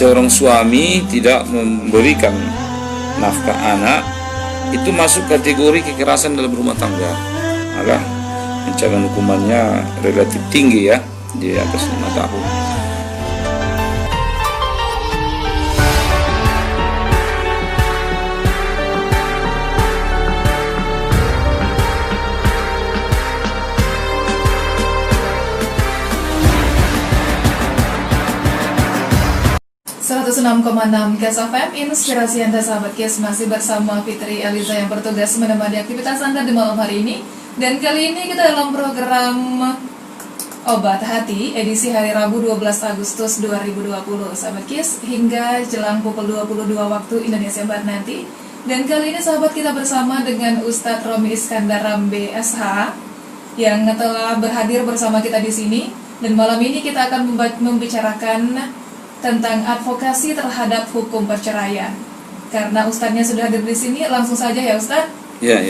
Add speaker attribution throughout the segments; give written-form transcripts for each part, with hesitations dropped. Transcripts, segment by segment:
Speaker 1: seorang suami tidak memberikan nafkah anak, itu masuk kategori kekerasan dalam rumah tangga. Malah ancaman hukumannya relatif tinggi ya, di atas 5 tahun.
Speaker 2: Kes FM, inspirasi Anda sahabat Kes, masih bersama Fitri Eliza yang bertugas menemani aktivitas Anda di malam hari ini. Dan kali ini kita dalam program Obat Hati, edisi hari Rabu 12 Agustus 2020, sahabat Kes, hingga jelang pukul 22 waktu Indonesia Barat nanti. Dan kali ini sahabat kita bersama dengan Ustadz Romi Iskandar Rambe SH yang telah berhadir bersama kita di sini. Dan malam ini kita akan membicarakan tentang advokasi terhadap hukum perceraian. Karena Ustadznya sudah hadir di sini, langsung saja ya Ustadz.
Speaker 1: Ya.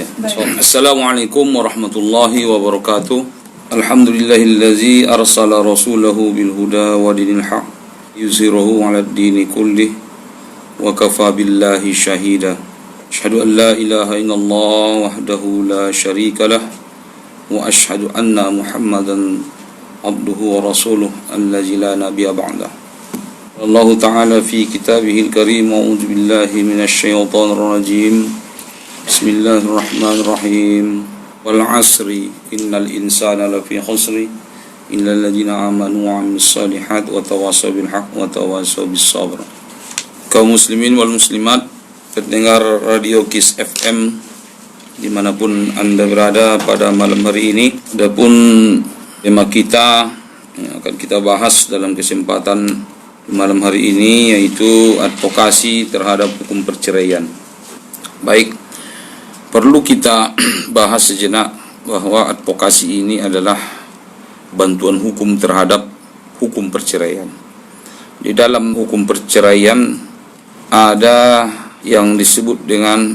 Speaker 1: Assalamualaikum warahmatullahi wabarakatuh. Alhamdulillahillazi arsala rasulahu bil huda wa dinil haq yuzhirahu 'alad dini kullih wa kafa billahi syahida. Asyhadu an la ilaha illallah wahdahu la syarika lah wa asyhadu anna Muhammadan abduhu wa rasuluh allazi la nabiyya ba'dah. Allah Ta'ala fi kitabihil karim, a'udzu billahi minasyaitonir rajim. Bismillahirrahmanirrahim. Wal 'asri innal insana lafi khusri illal ladzina amanu wa 'amilus shalihat wa tawassaw bil haqq wa tawassaw bis sabr. Kaum muslimin wal muslimat, pendengar radio KIS FM dimanapun Anda berada pada malam hari ini, adapun tema kita yang akan kita bahas dalam kesempatan malam hari ini yaitu advokasi terhadap hukum perceraian. Baik, perlu kita bahas sejenak bahwa advokasi ini adalah bantuan hukum terhadap hukum perceraian. Di dalam hukum perceraian ada yang disebut dengan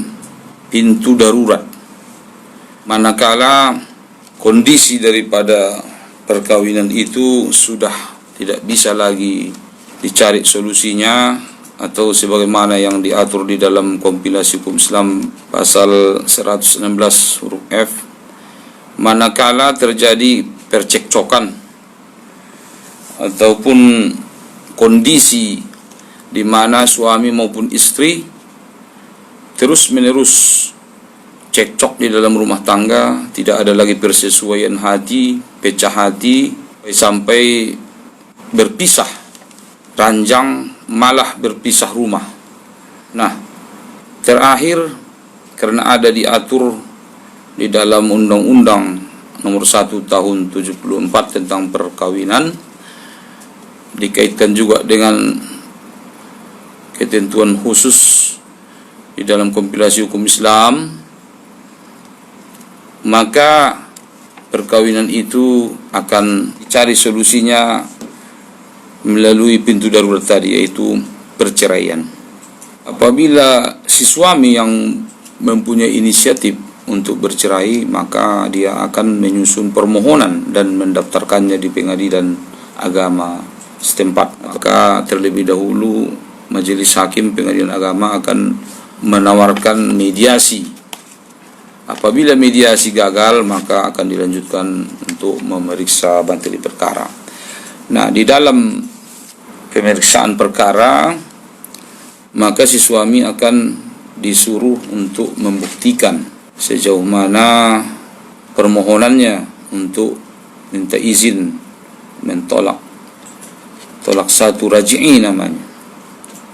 Speaker 1: pintu darurat. Manakala kondisi daripada perkawinan itu sudah tidak bisa lagi dicari solusinya, atau sebagaimana yang diatur di dalam kompilasi hukum Islam pasal 116 huruf F, manakala terjadi percekcokan ataupun kondisi di mana suami maupun istri terus menerus cekcok di dalam rumah tangga, tidak ada lagi persesuaian hati, pecah hati, sampai berpisah ranjang, malah berpisah rumah. Nah, terakhir karena ada diatur di dalam Undang-Undang Nomor 1 Tahun 74 tentang perkawinan, dikaitkan juga dengan ketentuan khusus di dalam kompilasi hukum Islam, maka perkawinan itu akan dicari solusinya melalui pintu darurat tadi, yaitu perceraian. Apabila si suami yang mempunyai inisiatif untuk bercerai, maka dia akan menyusun permohonan dan mendaftarkannya di pengadilan agama setempat. Maka terlebih dahulu majelis hakim pengadilan agama akan menawarkan mediasi. Apabila mediasi gagal, maka akan dilanjutkan untuk memeriksa materi perkara. Nah, di dalam pemeriksaan perkara, maka si suami akan disuruh untuk membuktikan sejauh mana permohonannya untuk minta izin mentolak, tolak satu raj'i namanya,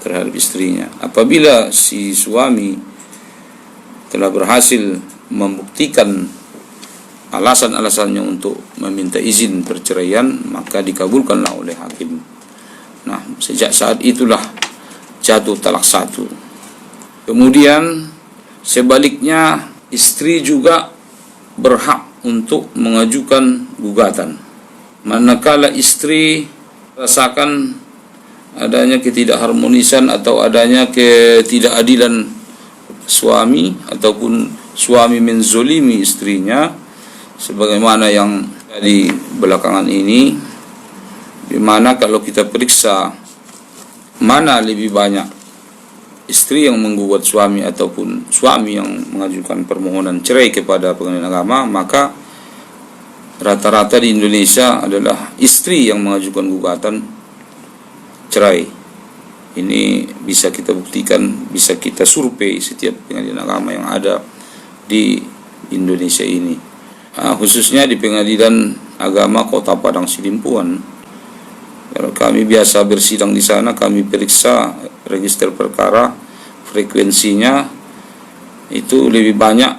Speaker 1: terhadap istrinya. Apabila si suami telah berhasil membuktikan alasan-alasannya untuk meminta izin perceraian, maka dikabulkanlah oleh hakim. Nah, sejak saat itulah jatuh talak satu. Kemudian sebaliknya, istri juga berhak untuk mengajukan gugatan. Manakala istri rasakan adanya ketidakharmonisan atau adanya ketidakadilan suami, ataupun suami menzolimi istrinya, sebagaimana yang di belakangan ini, di mana kalau kita periksa mana lebih banyak, istri yang menggugat suami ataupun suami yang mengajukan permohonan cerai kepada pengadilan agama, maka rata-rata di Indonesia adalah istri yang mengajukan gugatan cerai. Ini bisa kita buktikan, bisa kita survei setiap pengadilan agama yang ada di Indonesia ini, khususnya di pengadilan agama Kota Padang Sidimpuan. Kalau kami biasa bersidang di sana, kami periksa register perkara, frekuensinya itu lebih banyak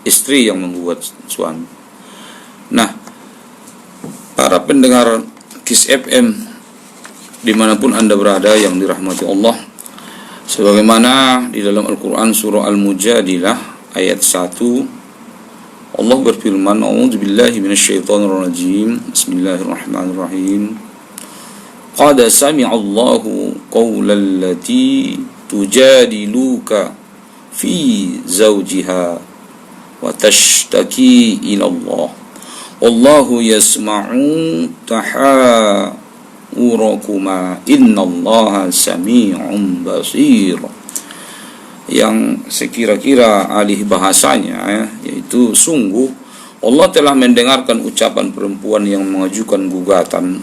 Speaker 1: istri yang menggugat suami. Nah, para pendengar KIS FM dimanapun Anda berada yang dirahmati Allah, sebagaimana di dalam Al-Quran surah Al-Mujadilah ayat 1, Allah berfirman, A'udzubillahi minasyaitonirrajim, Bismillahirrahmanirrahim. Qad sami'allahu qawlan lati tujadiluka fi zawjiha wa tashtaki ila Allah. Wallahu yasma'u tahawurakuma innallaha sami'un basir. Yang sekira-kira alih bahasanya yaitu sungguh Allah telah mendengarkan ucapan perempuan yang mengajukan gugatan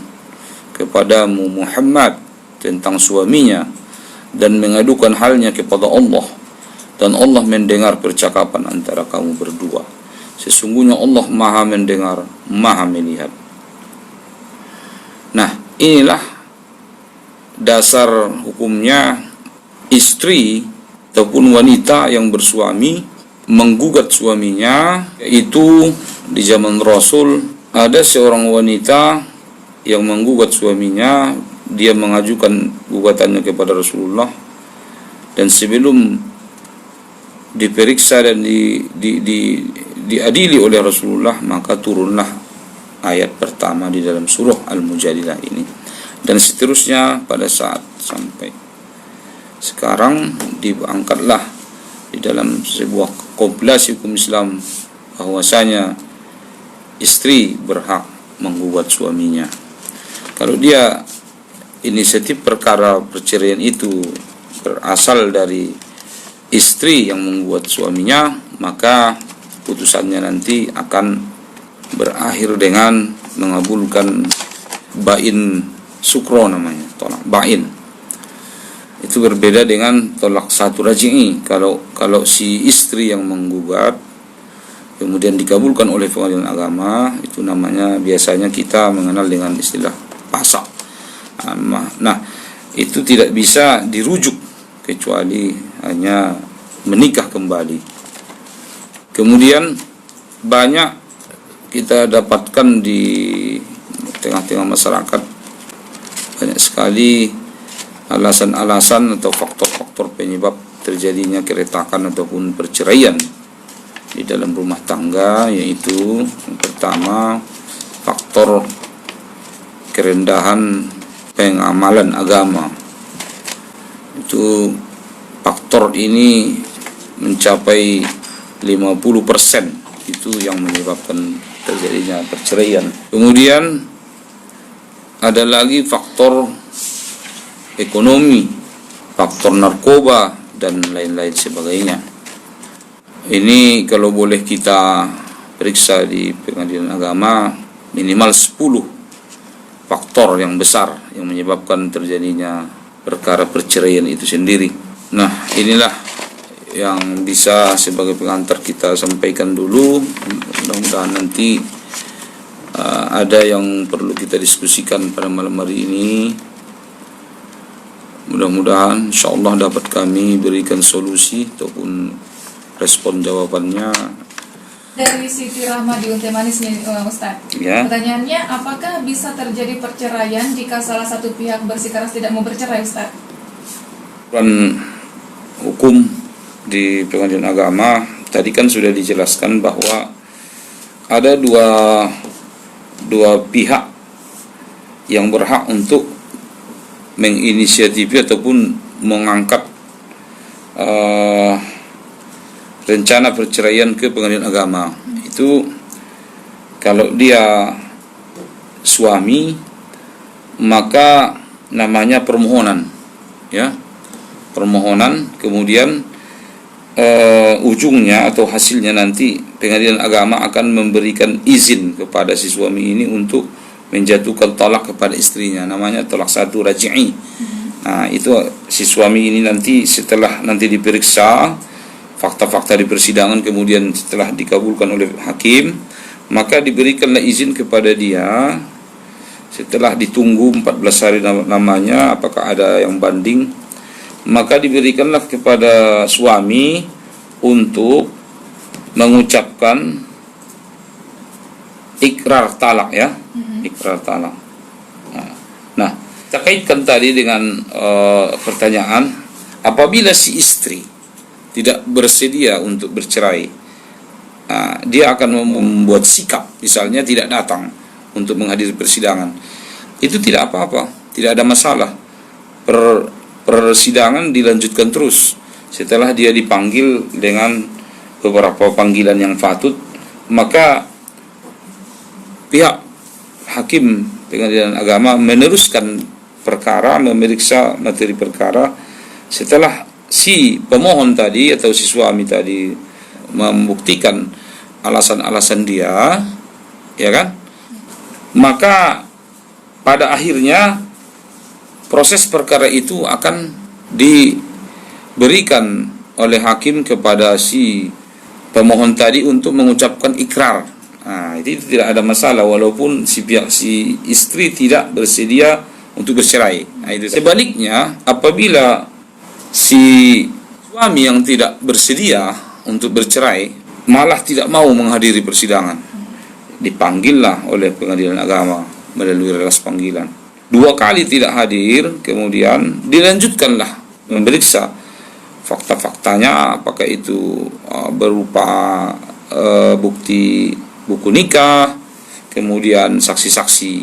Speaker 1: kepadamu Muhammad tentang suaminya dan mengadukan halnya kepada Allah, dan Allah mendengar percakapan antara kamu berdua. Sesungguhnya Allah Maha mendengar, Maha melihat. Nah, inilah dasar hukumnya istri ataupun wanita yang bersuami menggugat suaminya, yaitu di zaman Rasul ada seorang wanita yang menggugat suaminya. Dia mengajukan gugatannya kepada Rasulullah, dan sebelum diperiksa dan diadili oleh Rasulullah, maka turunlah ayat pertama di dalam surah Al-Mujadilah ini, dan seterusnya pada saat sampai sekarang diangkatlah di dalam sebuah kompilasi hukum Islam bahwasanya istri berhak menggugat suaminya. Kalau dia inisiatif perkara perceraian itu berasal dari istri yang menggugat suaminya, maka putusannya nanti akan berakhir dengan mengabulkan bain sukro, namanya tolak bain. Itu berbeda dengan tolak satu raj'i. Kalau si istri yang menggugat kemudian dikabulkan oleh pengadilan agama, itu namanya biasanya kita mengenal dengan istilah pasak. Nah, itu tidak bisa dirujuk kecuali hanya menikah kembali. Kemudian banyak kita dapatkan di tengah-tengah masyarakat, banyak sekali alasan-alasan atau faktor-faktor penyebab terjadinya keretakan ataupun perceraian di dalam rumah tangga, yaitu yang pertama faktor kerendahan pengamalan agama. Itu faktor ini mencapai 50%, itu yang menyebabkan terjadinya perceraian. Kemudian ada lagi faktor ekonomi, faktor narkoba dan lain-lain sebagainya. Ini kalau boleh kita periksa di pengadilan agama, minimal 10 faktor yang besar yang menyebabkan terjadinya perkara perceraian itu sendiri. Nah, inilah yang bisa sebagai pengantar kita sampaikan dulu. Mudah-mudahan nanti ada yang perlu kita diskusikan pada malam hari ini. Mudah-mudahan insyaallah dapat kami berikan solusi ataupun respon jawabannya.
Speaker 2: Dari Siti Rahma di Unte Manis nih, Ustaz.
Speaker 1: Ya.
Speaker 2: Pertanyaannya, apakah bisa terjadi perceraian jika salah satu pihak bersikeras tidak mau bercerai, Ustaz?
Speaker 1: Hukum di pengadilan agama tadi kan sudah dijelaskan bahwa ada dua pihak yang berhak untuk menginisiatif ataupun mengangkat rencana perceraian ke pengadilan agama. Itu kalau dia suami, maka namanya permohonan, ya, permohonan, kemudian ujungnya atau hasilnya nanti pengadilan agama akan memberikan izin kepada si suami ini untuk menjatuhkan talak kepada istrinya, namanya talak satu raj'i. Nah, itu si suami ini nanti setelah nanti diperiksa fakta-fakta di persidangan, kemudian setelah dikabulkan oleh hakim, maka diberikanlah izin kepada dia setelah ditunggu 14 hari namanya apakah ada yang banding, maka diberikanlah kepada suami untuk mengucapkan ikrar talak, ya, ikrar talak. Nah, kita kaitkan tadi dengan pertanyaan, apabila si istri tidak bersedia untuk bercerai, dia akan membuat sikap, misalnya tidak datang untuk menghadiri persidangan, itu tidak apa-apa, tidak ada masalah. Persidangan dilanjutkan terus setelah dia dipanggil dengan beberapa panggilan yang patut, maka pihak hakim pengadilan agama meneruskan perkara, memeriksa materi perkara setelah si pemohon tadi atau si suami tadi membuktikan alasan-alasan dia, ya kan? Maka pada akhirnya proses perkara itu akan diberikan oleh hakim kepada si pemohon tadi untuk mengucapkan ikrar. Nah, itu tidak ada masalah walaupun si pihak si istri tidak bersedia untuk bercerai. Nah, itu. Sebaliknya, apabila si suami yang tidak bersedia untuk bercerai malah tidak mau menghadiri persidangan, dipanggillah oleh pengadilan agama melalui relas panggilan, 2 kali tidak hadir, kemudian dilanjutkanlah memeriksa fakta-faktanya, apakah itu berupa bukti buku nikah, kemudian saksi-saksi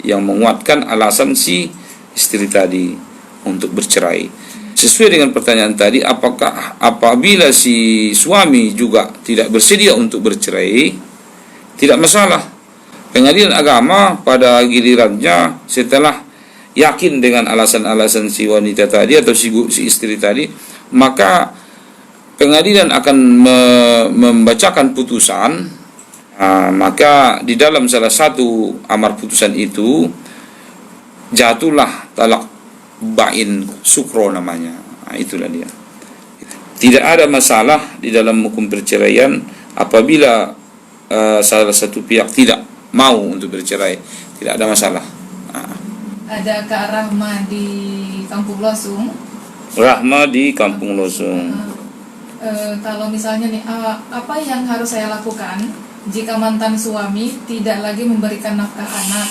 Speaker 1: yang menguatkan alasan si istri tadi untuk bercerai. Sesuai dengan pertanyaan tadi, apakah apabila si suami juga tidak bersedia untuk bercerai, tidak masalah. Pengadilan agama pada gilirannya setelah yakin dengan alasan-alasan si wanita tadi atau si istri tadi, maka pengadilan akan membacakan putusan. Maka di dalam salah satu amar putusan itu jatuhlah talak bain sukro namanya. Nah, itulah dia. Tidak ada masalah di dalam hukum perceraian apabila salah satu pihak tidak mau untuk bercerai, tidak ada masalah.
Speaker 2: Ada Kak Rahma di Kampung Losung.
Speaker 1: Rahma di Kampung Losung.
Speaker 2: Kalau misalnya nih, apa yang harus saya lakukan jika mantan suami tidak lagi memberikan nafkah anak?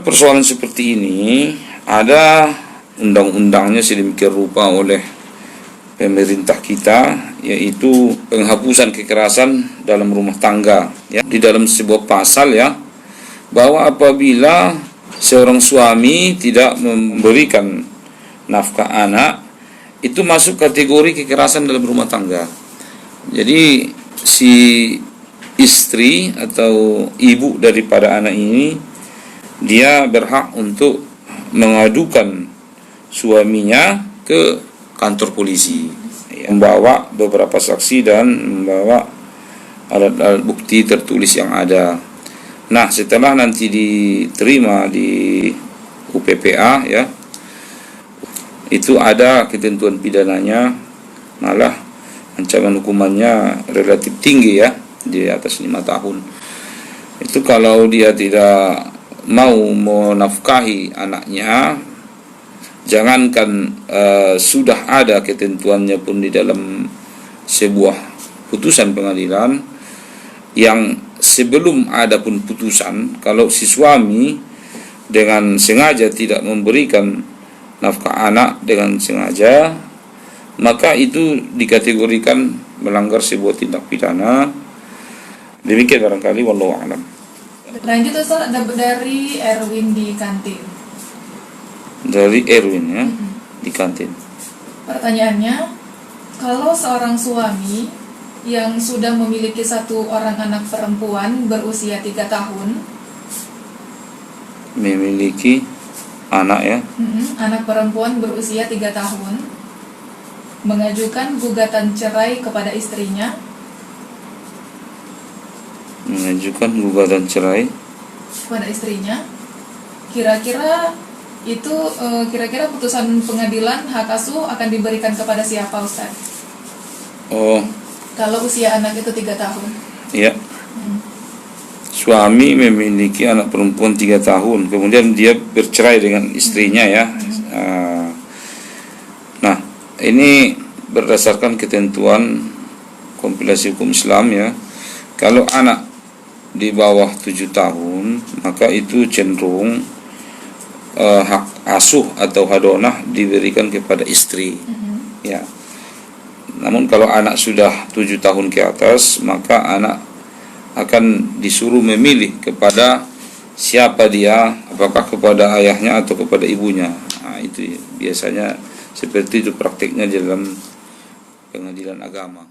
Speaker 1: Persoalan seperti ini ada undang-undangnya sedemikian rupa oleh pemerintah kita, yaitu penghapusan kekerasan dalam rumah tangga, ya, di dalam sebuah pasal, ya, bahwa apabila seorang suami tidak memberikan nafkah anak, itu masuk kategori kekerasan dalam rumah tangga. Jadi si istri atau ibu daripada anak ini, dia berhak untuk mengadukan suaminya ke kantor polisi, membawa beberapa saksi dan membawa alat-alat bukti tertulis yang ada. Nah, setelah nanti diterima di UPPA, ya, itu ada ketentuan pidananya, malah ancaman hukumannya relatif tinggi, ya, di atas 5 tahun. Itu kalau dia tidak mau menafkahi anaknya, jangankan sudah ada ketentuannya pun di dalam sebuah putusan pengadilan, yang sebelum ada pun putusan, kalau si suami dengan sengaja tidak memberikan nafkah anak dengan sengaja, maka itu dikategorikan melanggar sebuah tindak pidana. Demikian barangkali, wallahu a'lam.
Speaker 2: Lanjut Ustaz, ada dari Erwin di kantin.
Speaker 1: Dari Erwin, ya, di kantin.
Speaker 2: Pertanyaannya, kalau seorang suami yang sudah memiliki 1 orang anak perempuan berusia 3 tahun,
Speaker 1: Memiliki anak ya.
Speaker 2: Anak perempuan berusia 3 tahun mengajukan gugatan cerai kepada istrinya.
Speaker 1: Mengajukan gugatan cerai
Speaker 2: Kepada istrinya. Kira-kira itu kira-kira putusan pengadilan hak asuh akan diberikan kepada siapa, Ustaz?
Speaker 1: Oh,
Speaker 2: Kalau usia anak itu 3 tahun.
Speaker 1: ya. Suami memiliki anak perempuan 3 tahun, kemudian dia bercerai dengan istrinya ya. Nah, ini berdasarkan ketentuan kompilasi hukum Islam ya. Kalau anak di bawah 7 tahun, maka itu cenderung hak asuh atau hadonah diberikan kepada istri. Ya. Namun kalau anak sudah 7 tahun ke atas, maka anak akan disuruh memilih kepada siapa dia, apakah kepada ayahnya atau kepada ibunya. Nah, itu biasanya seperti itu praktiknya dalam pengadilan agama.